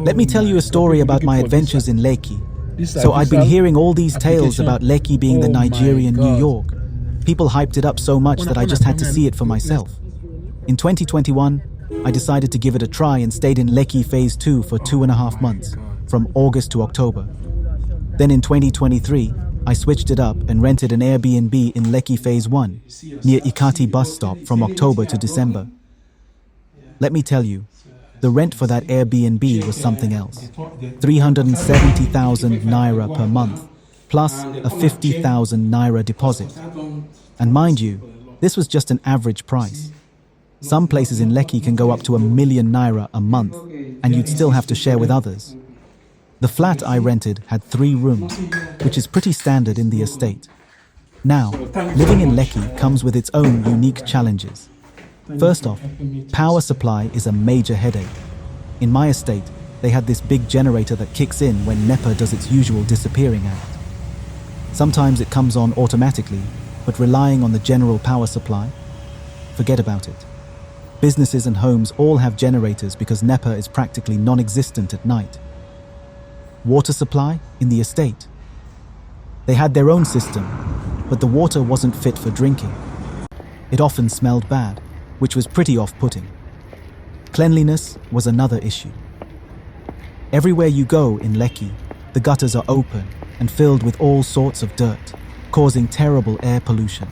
Let me tell you a story about my adventures in Lekki. So I'd been hearing all these tales about Lekki being the Nigerian New York. People hyped it up so much that I just had to see it for myself. In 2021, I decided to give it a try and stayed in Lekki Phase 2 for 2.5 months, from August to October. Then in 2023, I switched it up and rented an Airbnb in Lekki Phase 1, near Ikate bus stop from October to December. Let me tell you, the rent for that Airbnb was something else. 370,000 Naira per month, plus a 50,000 Naira deposit. And mind you, this was just an average price. Some places in Lekki can go up to 1 million Naira a month, and you'd still have to share with others. The flat I rented had 3 rooms, which is pretty standard in the estate. Now, living in Lekki comes with its own unique challenges. First off, power supply is a major headache. In my estate, they had this big generator that kicks in when NEPA does its usual disappearing act. Sometimes it comes on automatically, but relying on the general power supply? Forget about it. Businesses and homes all have generators because NEPA is practically non-existent at night. Water supply in the estate. They had their own system, but the water wasn't fit for drinking. It often smelled bad, which was pretty off-putting. Cleanliness was another issue. Everywhere you go in Lekki, the gutters are open and filled with all sorts of dirt, causing terrible air pollution.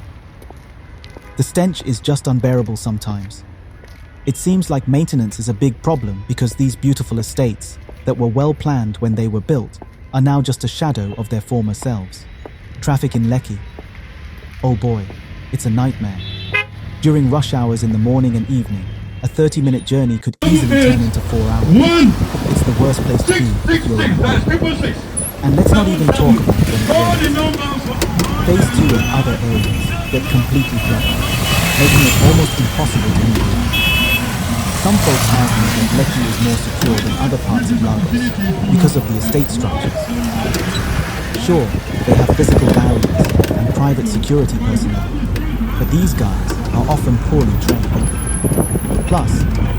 The stench is just unbearable sometimes. It seems like maintenance is a big problem because these beautiful estates that were well planned when they were built are now just a shadow of their former selves. Traffic in Lekki. Oh boy, it's a nightmare. During rush hours in the morning and evening, a 30-minute journey could easily turn into 4 hours. It's the worst place to be if you're in a hurry. And let's not even talk about when it rains. Phase 2 and other areas get completely flooded, making it almost impossible to live in. Some folks argue that Lekki is more secure than other parts of Lagos because of the estate structures. Sure, they have physical barriers and private security personnel, but these guys are often poorly trained. Plus,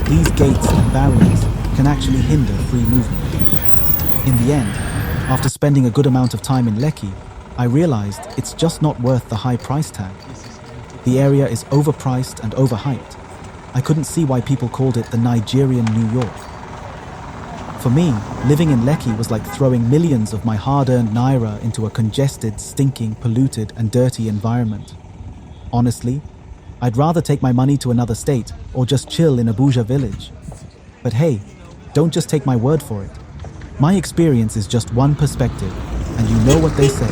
these gates and barriers can actually hinder free movement. In the end, after spending a good amount of time in Lekki, I realized it's just not worth the high price tag. The area is overpriced and overhyped. I couldn't see why people called it the Nigerian New York. For me, living in Lekki was like throwing millions of my hard-earned Naira into a congested, stinking, polluted and dirty environment. Honestly, I'd rather take my money to another state or just chill in a Abuja village. But hey, don't just take my word for it. My experience is just one perspective, and you know what they say,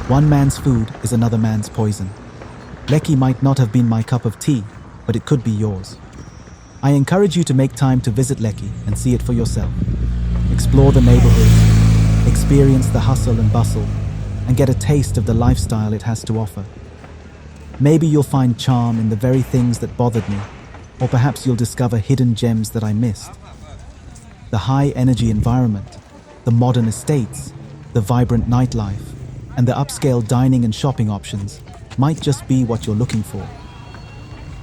one man's food is another man's poison. Lekki might not have been my cup of tea, but it could be yours. I encourage you to make time to visit Lekki and see it for yourself. Explore the neighborhood, experience the hustle and bustle, and get a taste of the lifestyle it has to offer. Maybe you'll find charm in the very things that bothered me, or perhaps you'll discover hidden gems that I missed. The high-energy environment, the modern estates, the vibrant nightlife, and the upscale dining and shopping options might just be what you're looking for.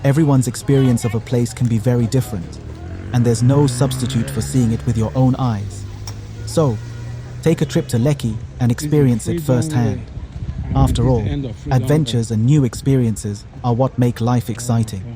Everyone's experience of a place can be very different, and there's no substitute for seeing it with your own eyes. So, take a trip to Lekki and experience it firsthand. After all, adventures and new experiences are what make life exciting.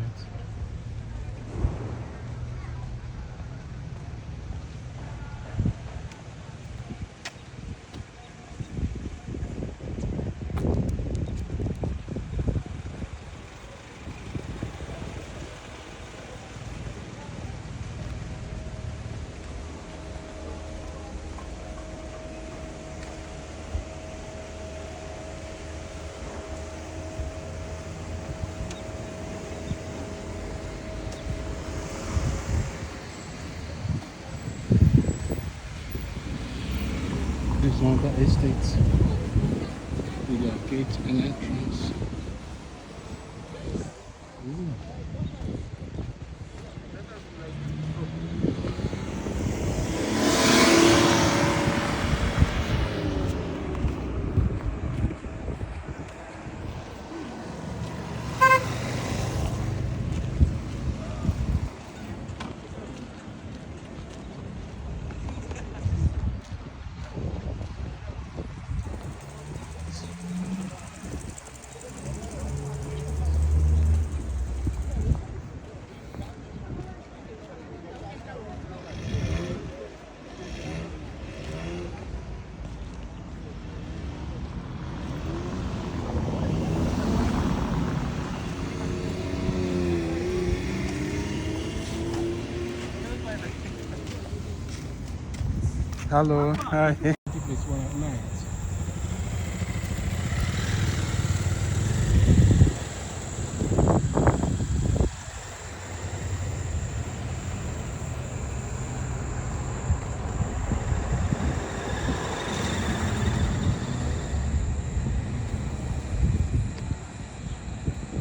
This is one of the estates with your gate and entrance. Hello. Hi. It's one at night.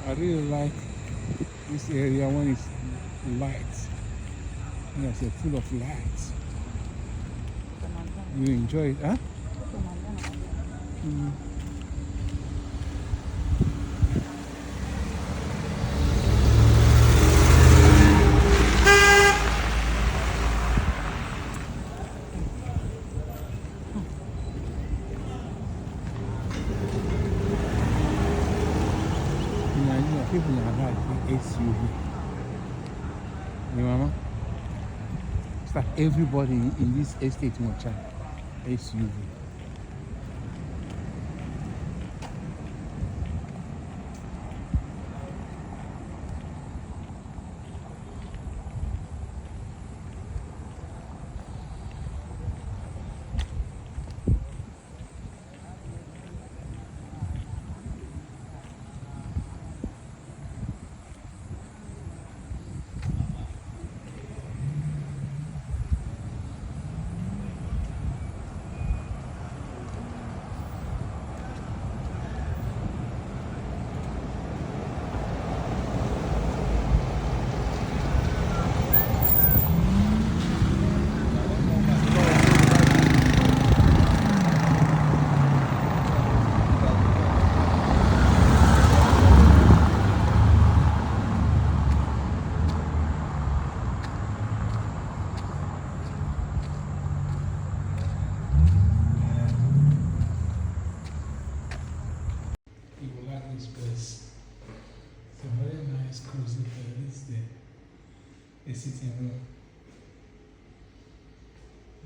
I really like this area when it's light. Yes, it's full of lights. You enjoy it, huh? Mm. In Nigeria, people are like SUV. You know, mama? It's like everybody in this estate wants a SUV. You will like this place. It's a very nice, cozy place. This is the sitting room.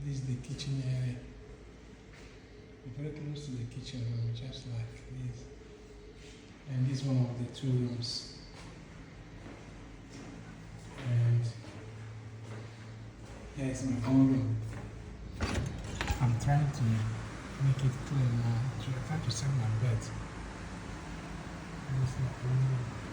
This is the kitchen area. Very close to the kitchen room, just like this. And this is one of the two rooms. And here is my own room. I'm trying to make it clear now. Try to set my bed. This is my own room.